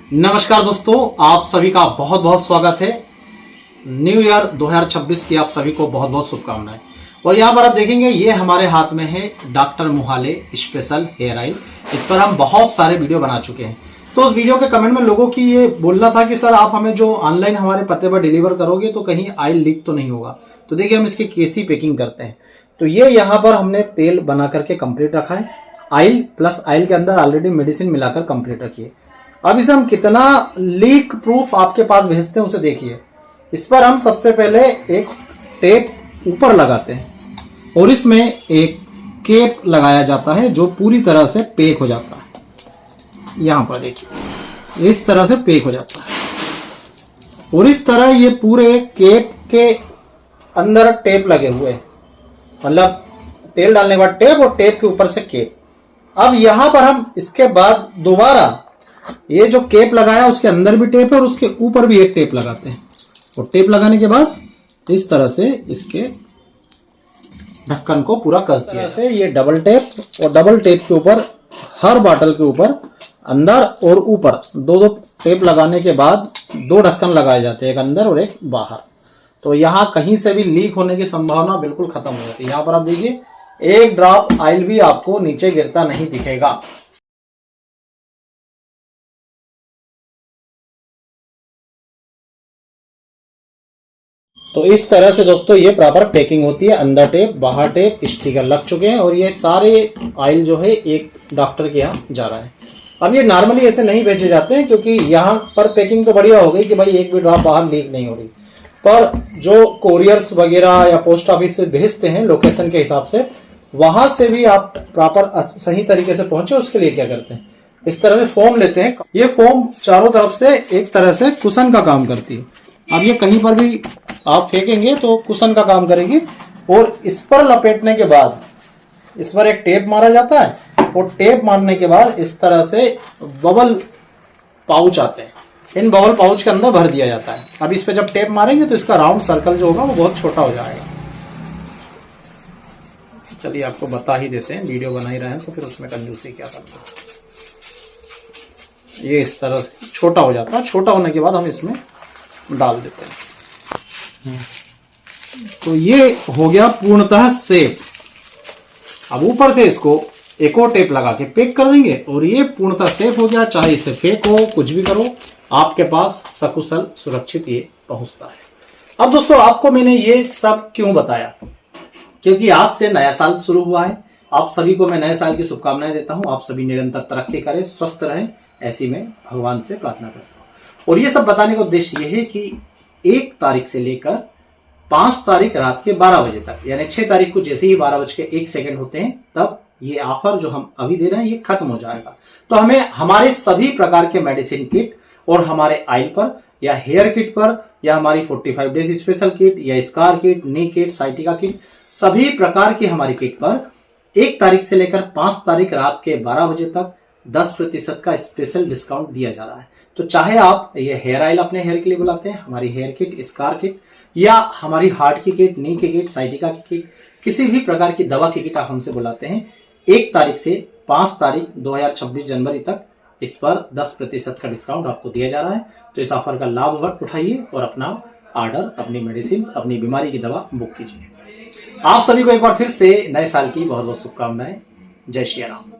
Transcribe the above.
नमस्कार दोस्तों, आप सभी का बहुत बहुत स्वागत है। न्यू ईयर 2026 की आप सभी को बहुत बहुत शुभकामनाएं। और यहाँ पर आप देखेंगे ये हमारे हाथ में है डॉक्टर मोहाले स्पेशल हेयर ऑयल। इस पर हम बहुत सारे वीडियो बना चुके हैं। तो उस वीडियो के कमेंट में लोगों की ये बोलना था कि सर आप हमें जो ऑनलाइन हमारे पते पर डिलीवर करोगे तो कहीं ऑयल लीक तो नहीं होगा। तो देखिए हम इसकी कैसी पैकिंग करते हैं। तो ये यहाँ पर हमने तेल बना करके कंप्लीट रखा है। ऑयल प्लस ऑयल के अंदर ऑलरेडी मेडिसिन मिलाकर कंप्लीट रखी है। अब इसे हम कितना लीक प्रूफ आपके पास भेजते हैं उसे देखिए। इस पर हम सबसे पहले एक टेप ऊपर लगाते हैं और इसमें एक केप लगाया जाता है जो पूरी तरह से पैक हो जाता है। यहां पर देखिए इस तरह से पैक हो जाता है और इस तरह ये पूरे केप के अंदर टेप लगे हुए हैं, मतलब तेल डालने के बाद टेप और टेप के ऊपर से केप। अब यहां पर हम इसके बाद दोबारा ये जो केप लगाया उसके अंदर भी टेप है और उसके ऊपर भी एक टेप लगाते हैं। और टेप लगाने के बाद इस तरह से इसके ढक्कन को पूरा कस दिया से ये डबल टेप और डबल टेप के ऊपर हर बॉटल के ऊपर अंदर और ऊपर दो दो टेप लगाने के बाद दो ढक्कन लगाए जाते हैं, एक अंदर और एक बाहर। तो यहाँ कहीं से भी लीक होने की संभावना बिल्कुल खत्म हो जाती है। यहाँ पर आप देखिए एक ड्रॉप ऑयल भी आपको नीचे गिरता नहीं दिखेगा। तो इस तरह से दोस्तों ये प्रॉपर पैकिंग होती है। अंदर टेप बाहर टेप स्टिकर लग चुके हैं और ये सारे ऑयल जो है एक डॉक्टर के यहाँ जा रहा है। अब ये नॉर्मली ऐसे नहीं भेजे जाते हैं क्योंकि यहाँ पर पैकिंग तो बढ़िया हो गई कि भाई एक भी ड्रॉप बाहर लीक नहीं हो रही, पर जो कोरियर्स वगैरह या पोस्ट ऑफिस से भेजते हैं लोकेशन के हिसाब से, वहां से भी आप प्रॉपर सही तरीके से पहुंचे उसके लिए क्या करते हैं, इस तरह से फोम लेते हैं। ये फोम चारों तरफ से एक तरह से कुशन का काम करती है। अब ये कहीं पर भी आप फेंकेंगे तो कुशन का काम करेगी। और इस पर लपेटने के बाद इस पर एक टेप मारा जाता है और टेप मारने के बाद इस तरह से बबल पाउच आते हैं। इन बबल पाउच के अंदर भर दिया जाता है। अब इस पे जब टेप मारेंगे तो इसका राउंड सर्कल जो होगा वो बहुत छोटा हो जाएगा। चलिए आपको बता ही देते हैं, वीडियो बना ही रहे हैं तो फिर उसमें कंजूसी क्या करते हैं। ये इस तरह से छोटा हो जाता है। छोटा होने के बाद हम इसमें डाल देते हैं। तो ये हो गया पूर्णतः सेफ। अब ऊपर से इसको एक और टेप लगा के पैक कर देंगे और ये पूर्णतः सेफ हो गया। चाहे इसे फेंको कुछ भी करो, आपके पास सकुशल सुरक्षित ये पहुंचता है। अब दोस्तों आपको मैंने ये सब क्यों बताया, क्योंकि आज से नया साल शुरू हुआ है। आप सभी को मैं नए साल की शुभकामनाएं देता हूं। आप सभी निरंतर तरक्की करें, स्वस्थ रहें, ऐसी मैं भगवान से प्रार्थना करता हूं। और ये सब बताने का उद्देश्य ये है कि 1 तारीख से लेकर 5 तारीख रात के 12 बजे तक, यानी 6 तारीख को जैसे ही 12:01 होते हैं तब ये ऑफर जो हम अभी दे रहे हैं ये खत्म हो जाएगा। तो हमें हमारे सभी प्रकार के मेडिसिन किट और हमारे ऑयल पर या हेयर किट पर या हमारी 45 डेज स्पेशल किट या स्कार किट, नी किट, साइटिका किट, सभी प्रकार की हमारी किट पर 1 तारीख से लेकर 5 तारीख रात के 12 बजे तक 10% का स्पेशल डिस्काउंट दिया जा रहा है। तो चाहे आप ये हेयर ऑयल अपने हेयर के लिए बुलाते हैं, हमारी हेयर किट, स्कार किट, या हमारी हार्ट की किट, नी की किट, साइटिका की किट, किसी भी प्रकार की दवा की किट आप हमसे बुलाते हैं, 1 तारीख से 5 तारीख 2026 जनवरी तक इस पर 10% का डिस्काउंट आपको दिया जा रहा है। तो इस ऑफर का लाभ उठाइए और अपना ऑर्डर, अपनी मेडिसिन, अपनी बीमारी की दवा बुक कीजिए। आप सभी को एक बार फिर से नए साल की बहुत बहुत शुभकामनाएं। जय श्री राम।